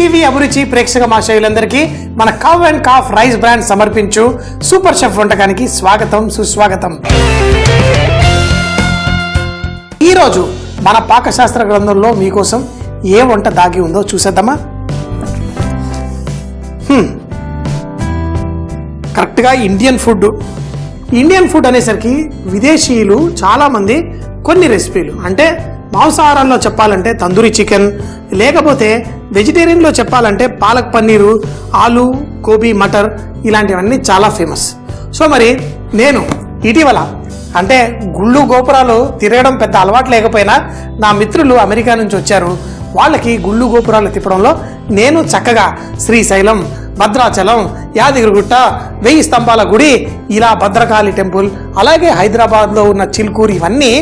ETV అభిరుచి ప్రేక్షక మాషయులందరికీ మన cow and calf rice brand సమర్పించు సూపర్ షెఫ్ వంటకానికి స్వాగతం సుస్వాగతం. ఈరోజు మన పాకశాస్త్ర గ్రంథంలో మీకోసం ఏ వంట దాగి ఉందో చూసేద్దామా? కరెక్ట్గా ఇండియన్ ఫుడ్ అనేసరికి విదేశీయులు చాలామంది కొన్ని రెసిపీలు అంటే మాంసాహారాల్లో చెప్పాలంటే తందూరి చికెన్, లేకపోతే వెజిటేరియన్లో చెప్పాలంటే పాలక్ పన్నీరు, ఆలు గోబీ మటర్ ఇలాంటివన్నీ చాలా ఫేమస్. సో మరి నేను ఇటీవల అంటే గుళ్ళు గోపురాలు తిరగడం పెద్ద అలవాటు లేకపోయినా నా మిత్రులు అమెరికా నుంచి వచ్చారు. వాళ్ళకి గుళ్ళు గోపురాలు తిప్పడంలో నేను చక్కగా శ్రీశైలం, భద్రాచలం, యాదగిరిగుట్ట, 1000 స్తంభాల గుడి, ఇలా భద్రకాళి టెంపుల్, అలాగే హైదరాబాద్లో ఉన్న చిలుకూరు, ఇవన్నీ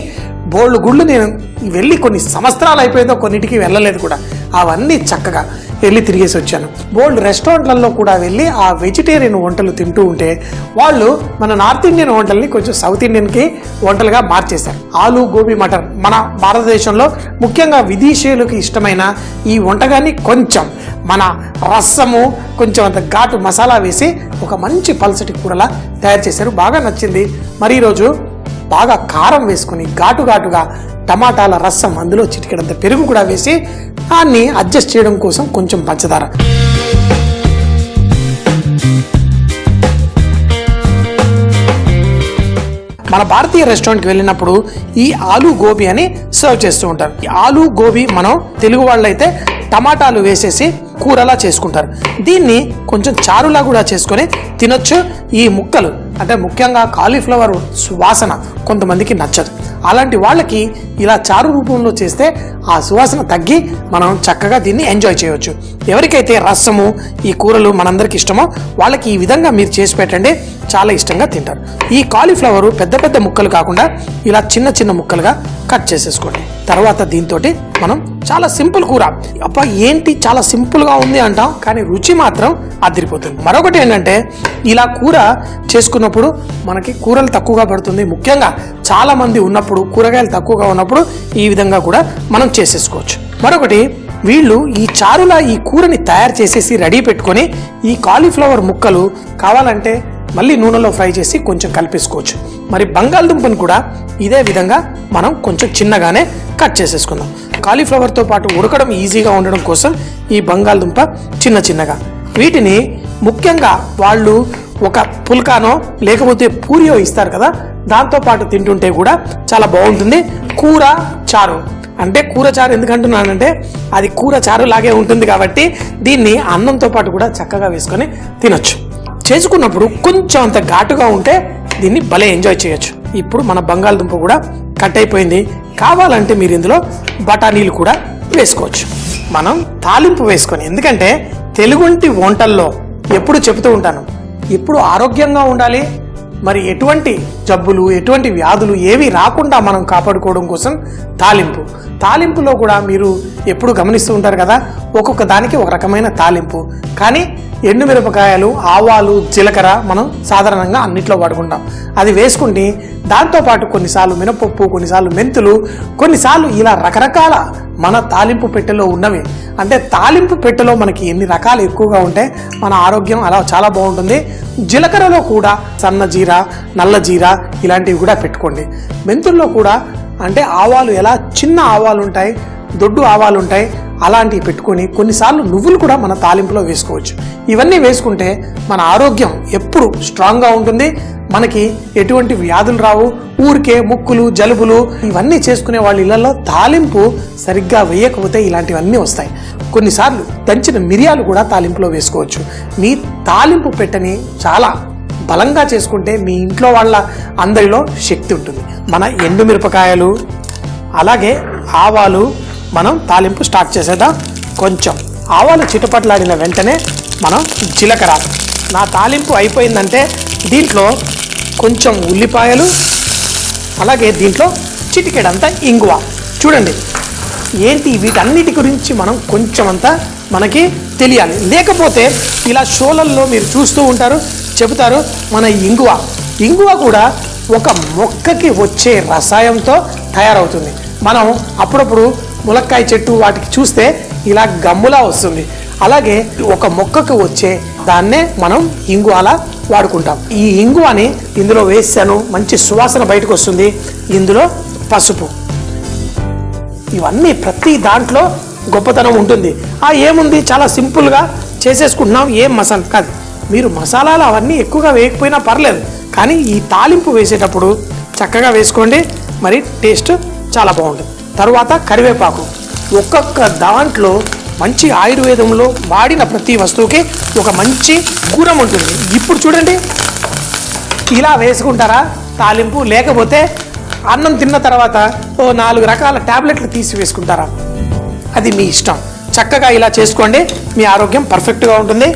బోల్డ్ గుళ్ళు నేను వెళ్ళి కొన్ని సంవత్సరాలు అయిపోయిందో, కొన్నిటికి వెళ్ళలేదు కూడా. అవన్నీ చక్కగా వెళ్ళి తిరిగేసి వచ్చాను. బోల్డ్ రెస్టారెంట్లలో కూడా వెళ్ళి ఆ వెజిటేరియన్ వంటలు తింటూ ఉంటే వాళ్ళు మన నార్త్ ఇండియన్ వంటల్ని కొంచెం సౌత్ ఇండియన్కి వంటలుగా మార్చేశారు. ఆలు గోబీ మటర్ మన భారతదేశంలో ముఖ్యంగా విదేశీయులకు ఇష్టమైన ఈ వంటకాన్ని కొంచెం మన రసము, కొంచెం అంత ఘాటు మసాలా వేసి ఒక మంచి పల్సటి కూరలా తయారు చేశారు. బాగా నచ్చింది. మరి ఈరోజు బాగా కారం వేసుకుని ఘాటుగా టమాటాల రసం, అందులో చిటికెడంత పెరుగు కూడా వేసి దాన్ని అడ్జస్ట్ చేయడం కోసం కొంచెం పంచదార. మన భారతీయ రెస్టారెంట్కి వెళ్ళినప్పుడు ఈ ఆలు గోబీ అని సర్వ్ చేస్తూ ఉంటారు. ఈ ఆలు గోబీ మనం తెలుగు వాళ్ళైతే టమాటాలు వేసేసి కూరలా చేసుకుంటారు. దీన్ని కొంచెం చారులా కూడా చేసుకొని తినొచ్చు. ఈ ముక్కలు అంటే ముఖ్యంగా కాలీఫ్లవర్ సువాసన కొంతమందికి నచ్చదు. అలాంటి వాళ్ళకి ఇలా చారు రూపంలో చేస్తే ఆ సువాసన తగ్గి మనం చక్కగా దీన్ని ఎంజాయ్ చేయవచ్చు. ఎవరికైతే రసము, ఈ కూరలు మనందరికి ఇష్టమో వాళ్ళకి ఈ విధంగా మీరు చేసి పెట్టండి, చాలా ఇష్టంగా తింటారు. ఈ కాలీఫ్లవర్ పెద్ద ముక్కలు కాకుండా ఇలా చిన్న ముక్కలుగా కట్ చేసేసుకోండి. తర్వాత దీంతో మనం చాలా సింపుల్ కూర, అబ్బా ఏంటి చాలా సింపుల్గా ఉంది అంటాం, కానీ రుచి మాత్రం అదిరిపోతుంది. మరొకటి ఏంటంటే ఇలా కూర చేసుకున్నప్పుడు మనకి కూరలు తక్కువగా పడుతుంది. ముఖ్యంగా చాలా మంది ఉన్నప్పుడు, కూరగాయలు తక్కువగా ఉన్నప్పుడు ఈ విధంగా కూడా మనం చేసేసుకోవచ్చు. మరొకటి, వీళ్ళు ఈ చారులా ఈ కూరని తయారు చేసేసి రెడీ పెట్టుకొని ఈ కాలీఫ్లవర్ ముక్కలు కావాలంటే మళ్ళీ నూనెలో ఫ్రై చేసి కొంచెం కలిపేసుకోవచ్చు. మరి బంగాళదుంపను కూడా ఇదే విధంగా మనం కొంచెం చిన్నగానే కట్ చేసేసుకుందాం. కాలీఫ్లవర్తో పాటు ఉడకడం ఈజీగా ఉండడం కోసం ఈ బంగాళదుంప చిన్నగా, వీటిని ముఖ్యంగా వాళ్ళు ఒక పుల్కానో లేకపోతే పూరియో ఇస్తారు కదా, దాంతో పాటు తింటుంటే కూడా చాలా బాగుంటుంది. కూర చారు అంటే కూర చారు ఎందుకంటున్నానంటే అది కూర చారు లాగే ఉంటుంది కాబట్టి దీన్ని అన్నంతో పాటు కూడా చక్కగా వేసుకొని తినొచ్చు. చేసుకున్నప్పుడు కొంచెం అంత ఘాటుగా ఉంటే దీన్ని భలే ఎంజాయ్ చేయొచ్చు. ఇప్పుడు మన బంగాళదుంప కూడా కట్ అయిపోయింది. కావాలంటే మీరు ఇందులో బఠానీలు కూడా వేసుకోవచ్చు. మనం తాలింపు వేసుకొని, ఎందుకంటే తెలుగుంటి వంటల్లో ఎప్పుడు చెబుతూ ఉంటాను, ఎప్పుడు ఆరోగ్యంగా ఉండాలి, మరి ఎటువంటి జబ్బులు, ఎటువంటి వ్యాధులు ఏవి రాకుండా మనం కాపాడుకోవడం కోసం తాలింపులో కూడా మీరు ఎప్పుడు గమనిస్తూ ఉంటారు కదా, ఒక్కొక్క దానికి ఒక రకమైన తాలింపు. కానీ ఎండుమిరపకాయలు, ఆవాలు, జీలకర్ర మనం సాధారణంగా అన్నిట్లో వాడుకుంటాం. అది వేసుకుంటే దాంతోపాటు కొన్నిసార్లు మినపప్పు, కొన్నిసార్లు మెంతులు, కొన్నిసార్లు ఇలా రకరకాల మన తాలింపు పెట్టెలో ఉన్నవి. అంటే తాలింపు పెట్టెలో మనకి ఎన్ని రకాలు ఎక్కువగా ఉంటే మన ఆరోగ్యం అలా చాలా బాగుంటుంది. జీలకర్రలో కూడా సన్న జీర, నల్ల జీర ఇలాంటివి కూడా పెట్టుకోండి. మెంతుల్లో కూడా అంటే ఆవాలు ఎలా చిన్న ఆవాలు ఉంటాయి, దొడ్డు ఆవాలు ఉంటాయి, అలాంటివి పెట్టుకొని కొన్నిసార్లు నువ్వులు కూడా మన తాలింపులో వేసుకోవచ్చు. ఇవన్నీ వేసుకుంటే మన ఆరోగ్యం ఎప్పుడు స్ట్రాంగ్గా ఉంటుంది, మనకి ఎటువంటి వ్యాధులు రావు. ఊరికే ముక్కులు, జలుబులు ఇవన్నీ చేసుకునే వాళ్ళ ఇళ్లలో తాలింపు సరిగ్గా వేయకపోతే ఇలాంటివన్నీ వస్తాయి. కొన్నిసార్లు దంచిన మిరియాలు కూడా తాలింపులో వేసుకోవచ్చు. మీ తాలింపు పెట్టని చాలా బలంగా చేసుకుంటే మీ ఇంట్లో వాళ్ళ అందరిలో శక్తి ఉంటుంది. మన ఎండుమిరపకాయలు అలాగే ఆవాలు మనం తాలింపు స్టార్ట్ చేసేద్దాం. కొంచెం ఆవాలు చిటపట్లాడిన వెంటనే మనం జీలకర్ర, నా తాలింపు అయిపోయిందంటే దీంట్లో కొంచెం ఉల్లిపాయలు, అలాగే దీంట్లో చిటికెడంతా ఇంగువ. చూడండి ఏంటి, వీటన్నిటి గురించి మనం కొంచెం అంతా మనకి తెలియాలి. లేకపోతే ఇలా షోలల్లో మీరు చూస్తూ ఉంటారు, చెబుతారు మన ఇంగువ కూడా ఒక మొక్కకి వచ్చే రసాయంతో తయారవుతుంది. మనం అప్పుడప్పుడు ములక్కాయ చెట్టు వాటికి చూస్తే ఇలా గమ్ములా వస్తుంది. అలాగే ఒక మొక్కకు వచ్చే దాన్నే మనం ఇంగువ వాడుకుంటాం. ఈ ఇంగువని ఇందులో వేసాను, మంచి సువాసన బయటకు వస్తుంది. ఇందులో పసుపు, ఇవన్నీ ప్రతి దాంట్లో గొప్పతనం ఉంటుంది. ఏముంది, చాలా సింపుల్గా చేసేసుకుంటున్నాం, ఏం మసాలా కాదు. మీరు మసాలాలు అవన్నీ ఎక్కువగా వేయకపోయినా పర్లేదు, కానీ ఈ తాలింపు వేసేటప్పుడు చక్కగా వేసుకోండి, మరి టేస్ట్ చాలా బాగుంటుంది. తర్వాత కరివేపాకు, ఒక్కొక్క దాంట్లో మంచి ఆయుర్వేదంలో వాడిన ప్రతి వస్తువుకి ఒక మంచి గుణం ఉంటుంది. ఇప్పుడు చూడండి, ఇలా వేసుకుంటారా తాలింపు, లేకపోతే అన్నం తిన్న తర్వాత 4 రకాల టాబ్లెట్లు తీసి వేసుకుంటారా, అది మీ ఇష్టం. చక్కగా ఇలా చేసుకోండి, మీ ఆరోగ్యం పర్ఫెక్ట్గా ఉంటుంది.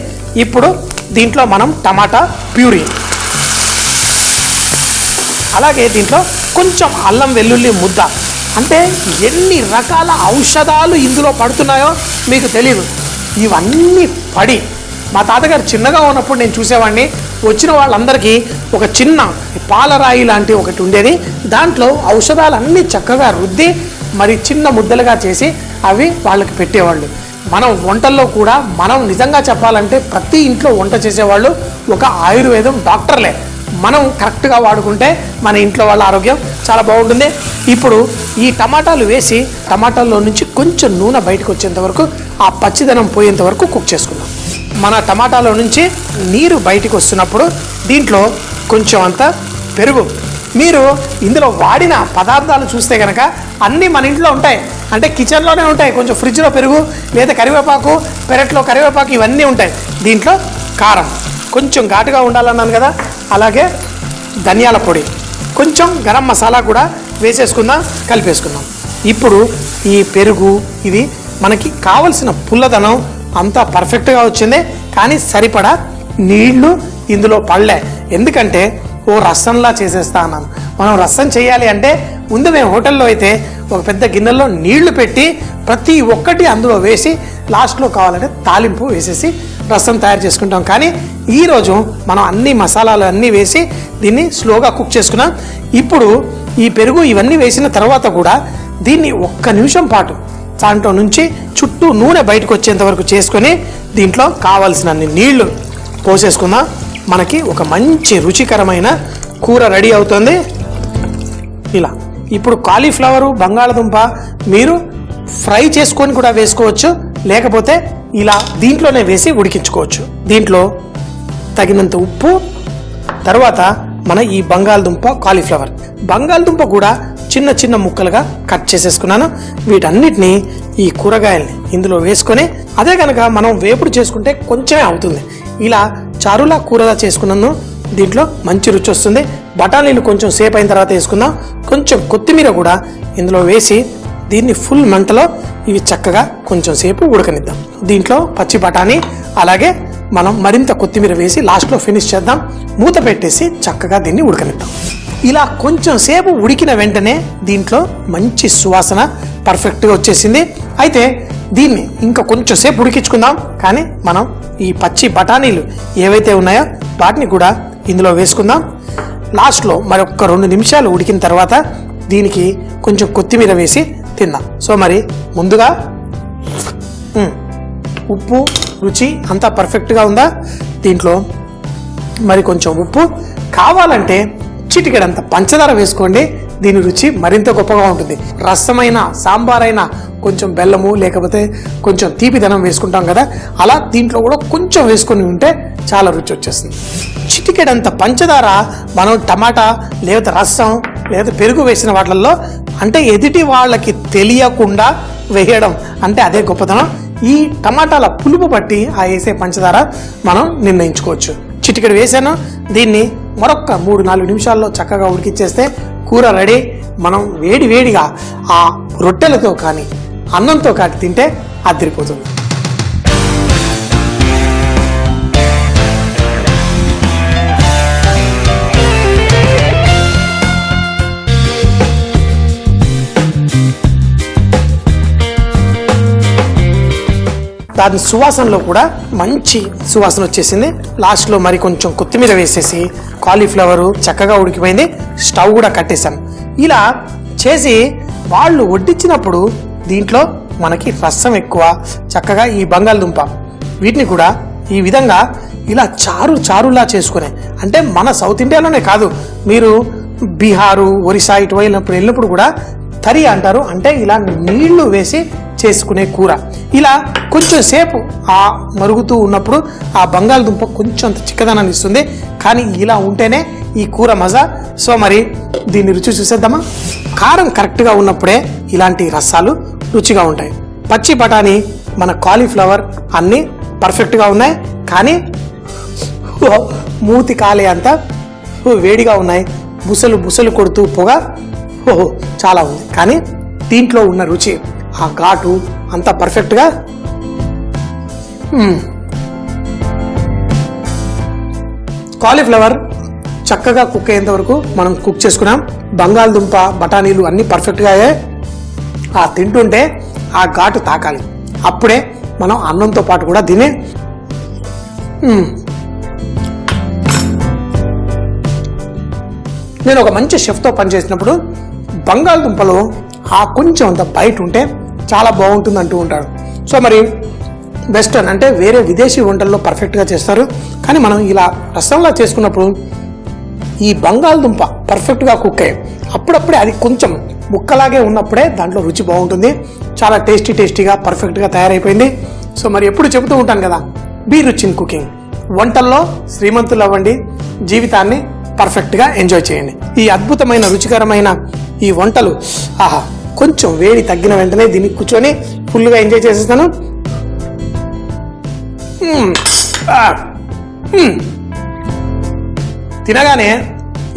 ఇప్పుడు దీంట్లో మనం టమాటా ప్యూరీ, అలాగే దీంట్లో కొంచెం అల్లం వెల్లుల్లి ముద్ద, అంటే ఎన్ని రకాల ఔషధాలు ఇందులో పడుతున్నాయో మీకు తెలియదు. ఇవన్నీ పడి, మా తాతగారు చిన్నగా ఉన్నప్పుడు నేను చూసేవాడిని, వచ్చిన వాళ్ళందరికీ ఒక చిన్న పాలరాయి లాంటి ఒకటి ఉండేది, దాంట్లో ఔషధాలన్నీ చక్కగా రుద్ది మరి చిన్న ముద్దలుగా చేసి అవి వాళ్ళకి పెట్టేవాళ్ళు. మనం వంటల్లో కూడా మనం నిజంగా చెప్పాలంటే ప్రతి ఇంట్లో వంట చేసేవాళ్ళు ఒక ఆయుర్వేదం డాక్టర్లే. మనం కరెక్ట్గా వాడుకుంటే మన ఇంట్లో వాళ్ళ ఆరోగ్యం చాలా బాగుంటుంది. ఇప్పుడు ఈ టమాటాలు వేసి టమాటాల్లో నుంచి కొంచెం నూనె బయటకు వచ్చేంత వరకు, ఆ పచ్చిదనం పోయేంత వరకు కుక్ చేసుకుందాం. మన టమాటాలో నుంచి నీరు బయటకు వస్తున్నప్పుడు దీంట్లో కొంచెం అంత పెరుగు, మీరు ఇందులో వాడిన పదార్థాలు చూస్తే కనుక అన్నీ మన ఇంట్లో ఉంటాయి, అంటే కిచెన్లోనే ఉంటాయి. కొంచెం ఫ్రిడ్జ్లో పెరుగు, లేదా కరివేపాకు, పెరట్లో కరివేపాకు, ఇవన్నీ ఉంటాయి. దీంట్లో కారం, కొంచెం ఘాటుగా ఉండాలన్నాను కదా, అలాగే ధనియాల పొడి, కొంచెం గరం మసాలా కూడా వేసేసుకుందాం, కలిపేసుకుందాం. ఇప్పుడు ఈ పెరుగు, ఇది మనకి కావలసిన పుల్లదనం అంతా పర్ఫెక్ట్గా వచ్చింది, కానీ సరిపడా నీళ్లు ఇందులో పడలే. ఎందుకంటే రసంలా చేసేస్తా అన్నాను. మనం రసం చేయాలి అంటే ముందు మేము హోటల్లో అయితే ఒక పెద్ద గిన్నెలో నీళ్లు పెట్టి ప్రతి ఒక్కటి అందులో వేసి లాస్ట్లో కావాలంటే తాలింపు వేసేసి రసం తయారు చేసుకుంటాం. కానీ ఈరోజు మనం అన్ని మసాలాలు అన్నీ వేసి దీన్ని స్లోగా కుక్ చేసుకున్నాం. ఇప్పుడు ఈ పెరుగు ఇవన్నీ వేసిన తర్వాత కూడా దీన్ని 1 నిమిషం పాటు దాంట్లో నుంచి చుట్టూ నూనె బయటకు వచ్చేంత వరకు చేసుకొని దీంట్లో కావాల్సినన్ని నీళ్లు పోసేసుకుందాం. మనకి ఒక మంచి రుచికరమైన కూర రెడీ అవుతుంది. ఇలా ఇప్పుడు కాలీఫ్లవరు, బంగాళదుంప మీరు ఫ్రై చేసుకొని కూడా వేసుకోవచ్చు, లేకపోతే ఇలా దీంట్లోనే వేసి ఉడికించుకోవచ్చు. దీంట్లో తగినంత ఉప్పు, తర్వాత మన ఈ బంగాళదుంప, బంగాళదుంప కూడా చిన్న చిన్న ముక్కలుగా కట్ చేసేసుకున్నాను. వీటన్నిటిని ఈ కూరగాయల్ని ఇందులో వేసుకొని, అదే కనుక మనం వేపుడు చేసుకుంటే కొంచెమే అవుతుంది, ఇలా చారులా కూరలా చేసుకున్నాను. దీంట్లో మంచి రుచి వస్తుంది. బఠానీలు కొంచెం సేపు అయిన తర్వాత వేసుకుందాం. కొంచెం కొత్తిమీర కూడా ఇందులో వేసి దీన్ని ఫుల్ మంటలో ఇవి చక్కగా కొంచెం సేపు ఉడకనిద్దాం. దీంట్లో పచ్చి బఠానీ, అలాగే మనం మరింత కొత్తిమీర వేసి లాస్ట్లో ఫినిష్ చేద్దాం. మూత పెట్టేసి చక్కగా దీన్ని ఉడకనిద్దాం. ఇలా కొంచెం సేపు ఉడికిన వెంటనే దీంట్లో మంచి సువాసన పర్ఫెక్ట్గా వచ్చేసింది. అయితే దీన్ని ఇంకా కొంచెం సేపు ఉడికించుకుందాం. కానీ మనం ఈ పచ్చి బఠానీలు ఏవైతే ఉన్నాయో వాటిని కూడా ఇందులో వేసుకుందాం. లాస్ట్లో మరొక 2 నిమిషాలు ఉడికిన తర్వాత దీనికి కొంచెం కొత్తిమీర వేసి తిందాం. సో మరి ముందుగా ఉప్పు, రుచి అంతా పర్ఫెక్ట్గా ఉందా? దీంట్లో మరి కొంచెం ఉప్పు, కావాలంటే చిటికెడంత పంచదార వేసుకోండి. దీని రుచి మరింత గొప్పగా ఉంటుంది. రసమైన, సాంబార్ అయినా కొంచెం బెల్లము లేకపోతే కొంచెం తీపిదనం వేసుకుంటాం కదా, అలా దీంట్లో కూడా కొంచెం వేసుకొని ఉంటే చాలా రుచి వచ్చేస్తుంది. చిటికెడంత పంచదార మనం టమాటా లేదా రసం లేదా పెరుగు వేసిన వాటిల్లో, అంటే ఎదుటి వాళ్ళకి తెలియకుండా వేయడం అంటే అదే గొప్పతనం. ఈ టమాటాల పులుపు బట్టి ఆ వేసే పంచదార మనం నిర్ణయించుకోవచ్చు. చిటికెడు వేసాను. దీన్ని మరొక 3-4 నిమిషాల్లో చక్కగా ఉడికిచ్చేస్తే కూర రెడీ. మనం వేడిగా ఆ రొట్టెలతో కానీ అన్నంతో కానీ తింటే అదిరిపోతుంది. దాని సువాసనలో కూడా మంచి సువాసన వచ్చేసింది. లాస్ట్లో మరి కొంచెం కొత్తిమీర వేసేసి కాలీఫ్లవరు చక్కగా ఉడికిపోయింది. స్టవ్ కూడా కట్టేశాను. ఇలా చేసి వాళ్ళు వడ్డించినప్పుడు దీంట్లో మనకి రసం ఎక్కువ, చక్కగా ఈ బంగాళదుంప వీటిని కూడా ఈ విధంగా ఇలా చారులా చేసుకునే, అంటే మన సౌత్ ఇండియాలోనే కాదు, మీరు బీహారు, ఒరిస్సా ఇటు వెళ్ళినప్పుడు కూడా తరి అంటారు, అంటే ఇలా నీళ్లు వేసి చేసుకునే కూర. ఇలా కొంచెం సేపు ఆ మరుగుతూ ఉన్నప్పుడు ఆ బంగాళదుంప కొంచెం అంత చిక్కదనాన్ని ఇస్తుంది, కానీ ఇలా ఉంటేనే ఈ కూర మజా. సో మరి దీన్ని రుచి చూసేద్దామా? కారం కరెక్ట్గా ఉన్నప్పుడే ఇలాంటి రసాలు రుచిగా ఉంటాయి. పచ్చి బఠానీ, మన కాలీఫ్లవర్ అన్నీ పర్ఫెక్ట్గా ఉన్నాయి, కానీ మూతి కాలే అంత వేడిగా ఉన్నాయి. బుసలు కొడుతూ పొగ చాలా ఉంది, కానీ దీంట్లో ఉన్న రుచి, ఆ ఘాటు అంతా పర్ఫెక్ట్గా. కాలీఫ్లవర్ చక్కగా కుక్ అయ్యేంత వరకు మనం కుక్ చేసుకున్నాం. బంగాళదుంప, బఠానీలు అన్నీ పర్ఫెక్ట్గా అయ్యాయి. ఆ తింటుంటే ఆ ఘాటు తాకాలి, అప్పుడే మనం అన్నంతో పాటు కూడా తినే. నేను ఒక మంచి షెఫ్తో పనిచేసినప్పుడు బంగాళదుంపలో ఆ కొంచెం అంత బయట ఉంటే చాలా బాగుంటుంది అంటూ ఉంటాడు. సో మరి వెస్టర్న్ అంటే వేరే విదేశీ వంటల్లో పర్ఫెక్ట్గా చేస్తారు, కానీ మనం ఇలా రసంలా చేసుకున్నప్పుడు ఈ బంగాళదుంప పర్ఫెక్ట్గా కుక్ అయ్యి అప్పుడప్పుడే అది కొంచెం ముక్కలాగే ఉన్నప్పుడే దాంట్లో రుచి బాగుంటుంది. చాలా టేస్టీగా పర్ఫెక్ట్గా తయారైపోయింది. సో మరి ఎప్పుడు చెబుతూ ఉంటాను కదా, బీ రిచ్ ఇన్ కుకింగ్. వంటల్లో శ్రీమంతులు అవ్వండి, జీవితాన్ని పర్ఫెక్ట్గా ఎంజాయ్ చేయండి. ఈ అద్భుతమైన రుచికరమైన ఈ వంటలు, ఆహా, కొంచెం వేడి తగ్గిన వెంటనే దీన్ని కూర్చొని ఫుల్గా ఎంజాయ్ చేసేస్తాను. తినగానే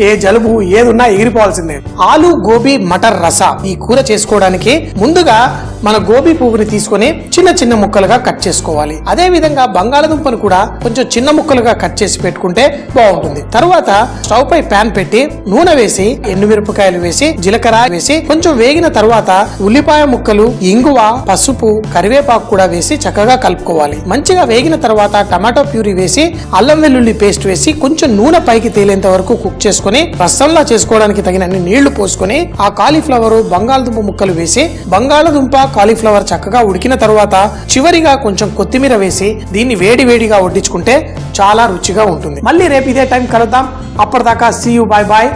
ఏ జలుబు ఏదున్నా ఎగిరిపోవాల్సిందే. ఆలు గోబీ మటర్ రసా ఈ కూర చేసుకోవడానికి ముందుగా మన గోబీ పువ్వుని తీసుకొని చిన్న ముక్కలుగా కట్ చేసుకోవాలి. అదే విధంగా బంగాళదుంపను కూడా కొంచెం చిన్న ముక్కలుగా కట్ చేసి పెట్టుకుంటే బాగుంటుంది. తరువాత స్టవ్ పై ప్యాన్ పెట్టి నూనె వేసి, ఎండుమిరపకాయలు వేసి, జీలకర్ర వేసి కొంచెం వేగిన తర్వాత ఉల్లిపాయ ముక్కలు, ఇంగువ, పసుపు, కరివేపాకు కూడా వేసి చక్కగా కలుపుకోవాలి. మంచిగా వేగిన తర్వాత టమాటో ప్యూరీ వేసి, అల్లం వెల్లుల్లి పేస్ట్ వేసి కొంచెం నూనె పైకి తేలేంత వరకు కుక్ చేసుకుని రసంలా చేసుకోవడానికి తగినన్ని నీళ్లు పోసుకొని ఆ కాలీఫ్లవర్, బంగాళదుంప ముక్కలు వేసి, బంగాళదుంప కాలీఫ్లవర్ చక్కగా ఉడికిన తర్వాత చివరిగా కొంచెం కొత్తిమీర వేసి దీన్ని వేడిగా వడ్డించుకుంటే చాలా రుచిగా ఉంటుంది. మళ్ళీ రేపు ఇదే టైం కలుద్దాం. అప్పటిదాకా సీ యూ, బై బాయ్.